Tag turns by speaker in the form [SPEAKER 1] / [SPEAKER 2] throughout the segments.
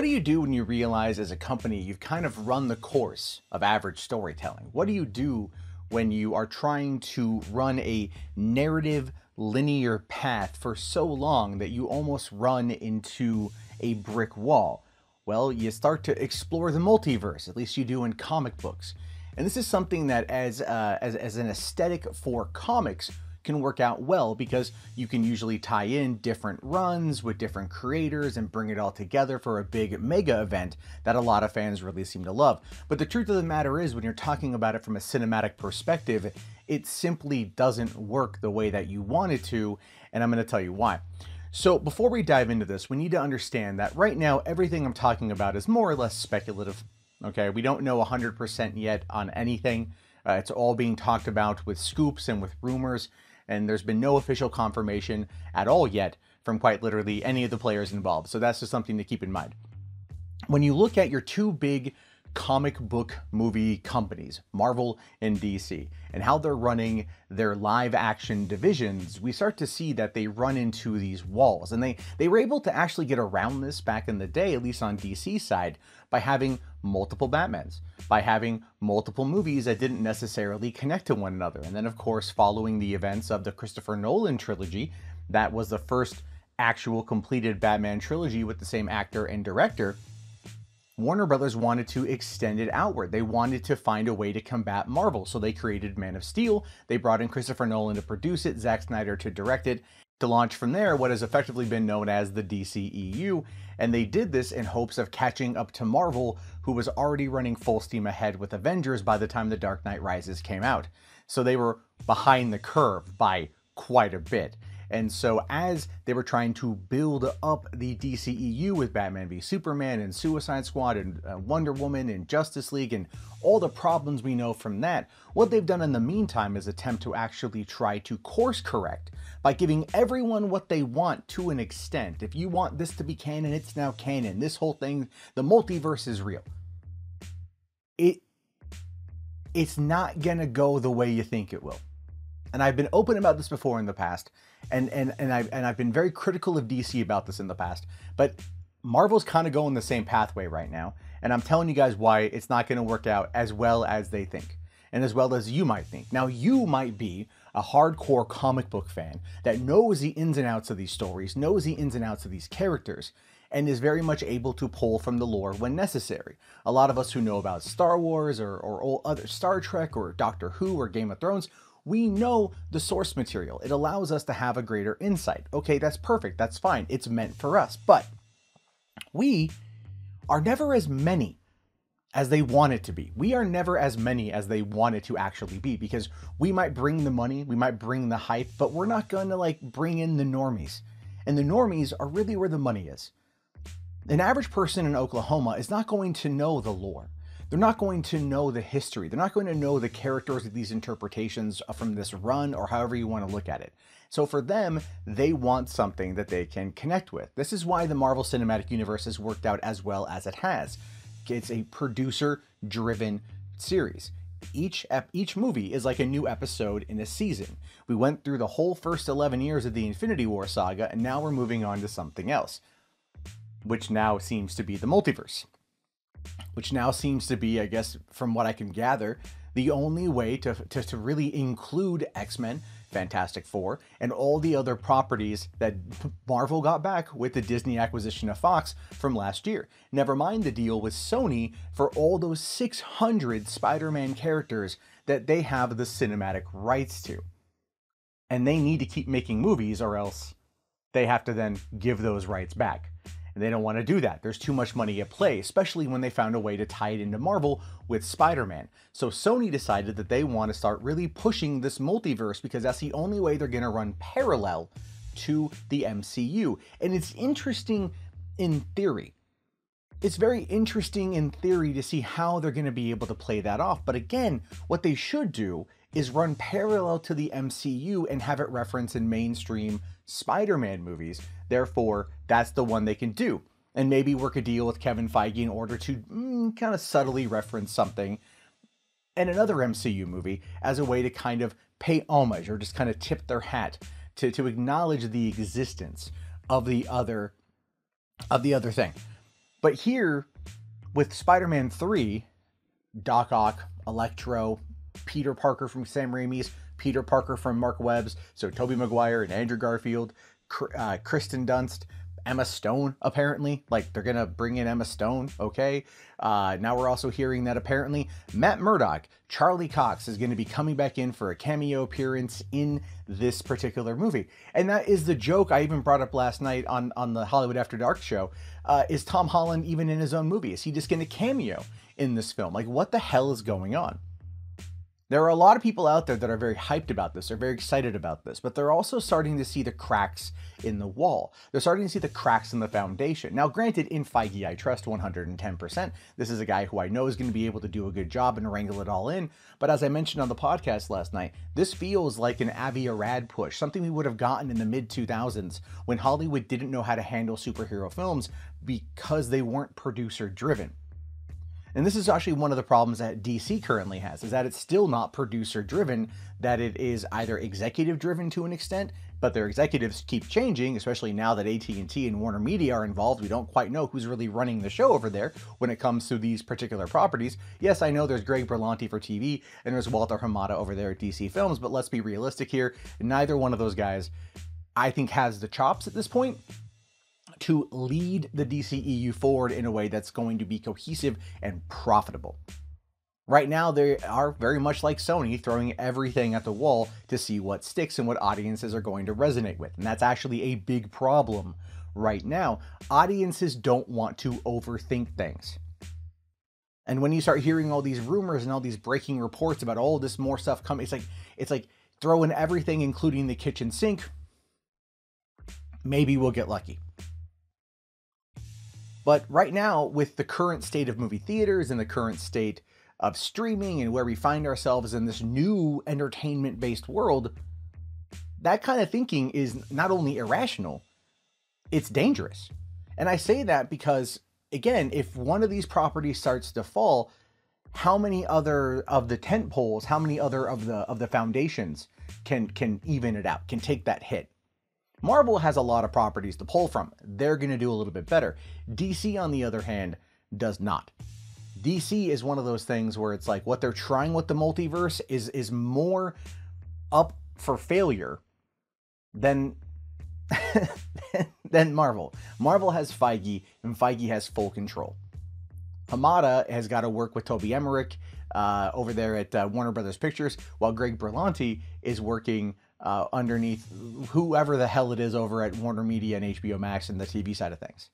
[SPEAKER 1] do you do when you realize as a company you've kind of run the course of average storytelling? What do you do when you are trying to run a narrative linear path for so long that you almost run into a brick wall? Well, you start to explore the multiverse, at least you do in comic books. And this is something that as an aesthetic for comics can work out well, because you can usually tie in different runs with different creators and bring it all together for a big mega event that a lot of fans really seem to love. But the truth of the matter is, when you're talking about it from a cinematic perspective, it simply doesn't work the way that you want it to, and I'm going to tell you why. So before we dive into this, we need to understand that right now everything I'm talking about is more or less speculative. Okay, we don't know 100% yet on anything. It's all being talked about with scoops and with rumors, and there's been no official confirmation at all yet from quite literally any of the players involved. So that's just something to keep in mind. When you look at your two big comic book movie companies, Marvel and DC, and how they're running their live action divisions, we start to see that they run into these walls. And they were able to actually get around this back in the day, at least on DC's side, by having multiple Batmans, by having multiple movies that didn't necessarily connect to one another. And then, of course, following the events of the Christopher Nolan trilogy, that was the first actual completed Batman trilogy with the same actor and director. Warner Brothers wanted to extend it outward. They wanted to find a way to combat Marvel. So they created Man of Steel. They brought in Christopher Nolan to produce it, Zack Snyder to direct it, to launch from there what has effectively been known as the DCEU. And they did this in hopes of catching up to Marvel, who was already running full steam ahead with Avengers by the time The Dark Knight Rises came out. So they were behind the curve by quite a bit. And so as they were trying to build up the DCEU with Batman v Superman and Suicide Squad and Wonder Woman and Justice League and all the problems we know from that, what they've done in the meantime is attempt to actually try to course correct by giving everyone what they want to an extent. If you want this to be canon, it's now canon. This whole thing, the multiverse is real. It's not gonna go the way you think it will. And I've been open about this before in the past, and I've been very critical of DC about this in the past, but Marvel's kind of going the same pathway right now, and I'm telling you guys why it's not going to work out as well as they think, and as well as you might think. Now, you might be a hardcore comic book fan that knows the ins and outs of these stories, knows the ins and outs of these characters, and is very much able to pull from the lore when necessary. A lot of us who know about Star Wars or other Star Trek or Doctor Who or Game of Thrones, we know the source material. It allows us to have a greater insight. Okay, that's perfect. That's fine. It's meant for us. But we are never as many as they want it to be. We are never as many as they want it to actually be, because we might bring the money, we might bring the hype, but we're not going to like bring in the normies. And the normies are really where the money is. An average person in Oklahoma is not going to know the lore. They're not going to know the history. They're not going to know the characters of these interpretations from this run, or however you want to look at it. So for them, they want something that they can connect with. This is why the Marvel Cinematic Universe has worked out as well as it has. It's a producer-driven series. Each movie is like a new episode in a season. We went through the whole first 11 years of the Infinity War saga, and now we're moving on to something else, which now seems to be the multiverse. Which now seems to be, I guess, from what I can gather, the only way to really include X-Men, Fantastic Four, and all the other properties that Marvel got back with the Disney acquisition of Fox from last year. Never mind the deal with Sony for all those 600 Spider-Man characters that they have the cinematic rights to. And they need to keep making movies, or else they have to then give those rights back. And they don't want to do that. There's too much money at play, especially when they found a way to tie it into Marvel with Spider-Man. So Sony decided that they want to start really pushing this multiverse, because that's the only way they're going to run parallel to the MCU. And it's interesting in theory. It's very interesting in theory to see how they're going to be able to play that off. But again, what they should do is run parallel to the MCU and have it reference in mainstream Spider-Man movies. Therefore, that's the one they can do. And maybe work a deal with Kevin Feige in order to kind of subtly reference something in another MCU movie as a way to kind of pay homage, or just kind of tip their hat to acknowledge the existence of the other thing. But here, with Spider-Man 3, Doc Ock, Electro, Peter Parker from Sam Raimi's, Peter Parker from Mark Webb's, so Tobey Maguire and Andrew Garfield, Kristen Dunst, Emma Stone, apparently. Like, they're gonna bring in Emma Stone, okay? Now we're also hearing that apparently Matt Murdock, Charlie Cox, is gonna be coming back in for a cameo appearance in this particular movie. And that is the joke I even brought up last night on the Hollywood After Dark show. Is Tom Holland even in his own movie? Is he just gonna cameo in this film? Like, what the hell is going on? There are a lot of people out there that are very hyped about this. They're very excited about this, but they're also starting to see the cracks in the wall. They're starting to see the cracks in the foundation. Now, granted, in Feige, I trust 110%. This is a guy who I know is going to be able to do a good job and wrangle it all in. But as I mentioned on the podcast last night, this feels like an Avi Arad push, something we would have gotten in the mid-2000s when Hollywood didn't know how to handle superhero films because they weren't producer-driven. And this is actually one of the problems that DC currently has, is that it's still not producer driven, that it is either executive driven to an extent, but their executives keep changing, especially now that AT&T and Warner Media are involved. We don't quite know who's really running the show over there when it comes to these particular properties. Yes, I know there's Greg Berlanti for TV and there's Walter Hamada over there at DC Films, but let's be realistic here. Neither one of those guys, I think, has the chops at this point to lead the DCEU forward in a way that's going to be cohesive and profitable. Right now, they are very much like Sony, throwing everything at the wall to see what sticks and what audiences are going to resonate with. And that's actually a big problem right now. Audiences don't want to overthink things. And when you start hearing all these rumors and all these breaking reports about all this more stuff coming, it's like throwing everything, including the kitchen sink. Maybe we'll get lucky. But right now, with the current state of movie theaters and the current state of streaming and where we find ourselves in this new entertainment-based world, that kind of thinking is not only irrational, it's dangerous. And I say that because, again, if one of these properties starts to fall, how many other of the tent poles, how many other of the foundations can even it out, can take that hit? Marvel has a lot of properties to pull from. They're going to do a little bit better. DC, on the other hand, does not. DC is one of those things where it's like what they're trying with the multiverse is more up for failure than than Marvel. Marvel has Feige, and Feige has full control. Hamada has got to work with Toby Emmerich over there at Warner Brothers Pictures, while Greg Berlanti is working underneath whoever the hell it is over at Warner Media and HBO Max and the TV side of things.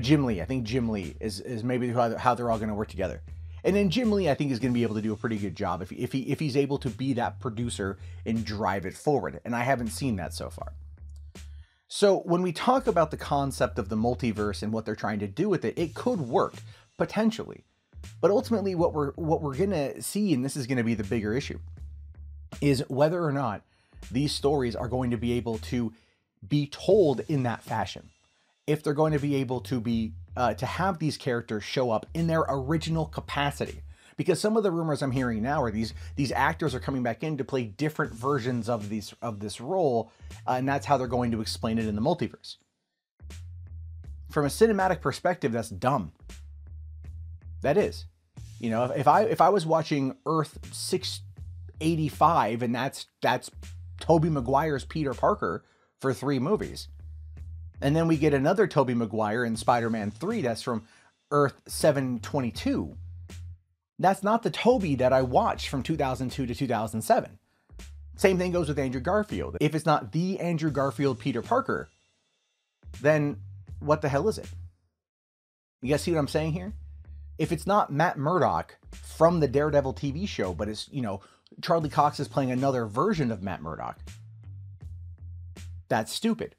[SPEAKER 1] Jim Lee, I think Jim Lee is maybe how they're all going to work together. And then Jim Lee, I think, is going to be able to do a pretty good job if he's able to be that producer and drive it forward. And I haven't seen that so far. So when we talk about the concept of the multiverse and what they're trying to do with it, it could work potentially. But ultimately, what we're going to see, and this is going to be the bigger issue, is whether or not these stories are going to be able to be told in that fashion. If they're going to be able to be to have these characters show up in their original capacity. Because some of the rumors I'm hearing now are these actors are coming back in to play different versions of this role, and that's how they're going to explain it in the multiverse. From a cinematic perspective, that's dumb. That is. You know, if I was watching Earth 685 and that's Tobey Maguire's Peter Parker for 3 movies, and then we get another Tobey Maguire in Spider-Man 3 that's from Earth 722, that's not the Tobey that I watched from 2002 to 2007. Same thing goes with Andrew Garfield. If it's not the Andrew Garfield Peter Parker, then what the hell is it? You guys see what I'm saying here? If it's not Matt Murdock from the Daredevil TV show, but it's, you know, Charlie Cox is playing another version of Matt Murdock, that's stupid.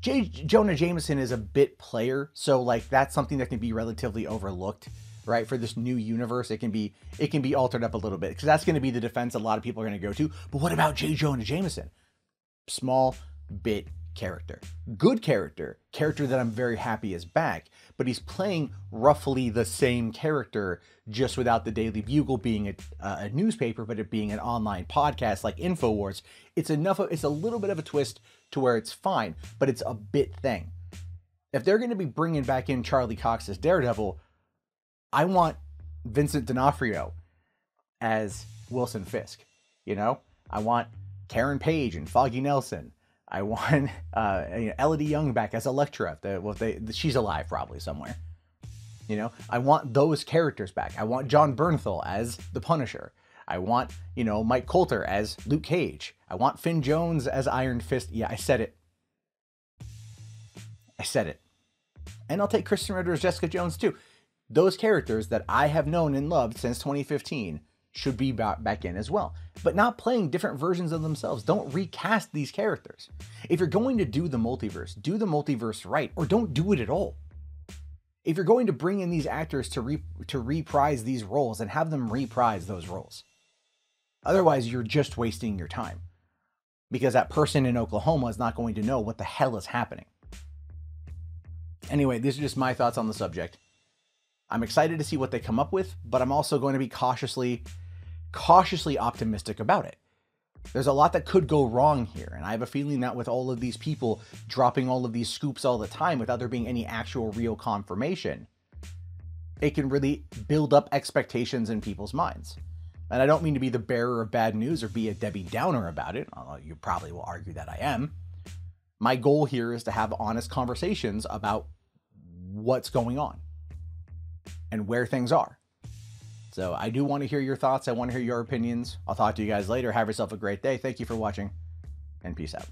[SPEAKER 1] J. Jonah Jameson is a bit player, so like that's something that can be relatively overlooked, right? For this new universe, it can be altered up a little bit because that's going to be the defense a lot of people are going to go to. But what about J. Jonah Jameson? Small bit character, good character that I'm very happy is back, but he's playing roughly the same character, just without the Daily Bugle being a newspaper, but it being an online podcast like InfoWars. It's a little bit of a twist to where it's fine, but it's a bit thing. If they're going to be bringing back in Charlie Cox as Daredevil, I want Vincent D'Onofrio as Wilson Fisk. You know, I want Karen Page and Foggy Nelson. I want Elodie Young back as Elektra. She's alive probably somewhere. You know, I want those characters back. I want John Bernthal as the Punisher. I want, Mike Coulter as Luke Cage. I want Finn Jones as Iron Fist. Yeah, I said it. And I'll take Kristen Ritter as Jessica Jones too. Those characters that I have known and loved since 2015 should be back in as well. But not playing different versions of themselves. Don't recast these characters. If you're going to do the multiverse right, or don't do it at all. If you're going to bring in these actors to reprise these roles, and have them reprise those roles. Otherwise, you're just wasting your time. Because that person in Oklahoma is not going to know what the hell is happening. Anyway, these are just my thoughts on the subject. I'm excited to see what they come up with, but I'm also going to be cautiously optimistic about it. There's a lot that could go wrong here, and I have a feeling that with all of these people dropping all of these scoops all the time without there being any actual real confirmation, it can really build up expectations in people's minds. And I don't mean to be the bearer of bad news or be a Debbie Downer about it, although you probably will argue that I am. My goal here is to have honest conversations about what's going on and where things are. So I do want to hear your thoughts. I want to hear your opinions. I'll talk to you guys later. Have yourself a great day. Thank you for watching, and peace out.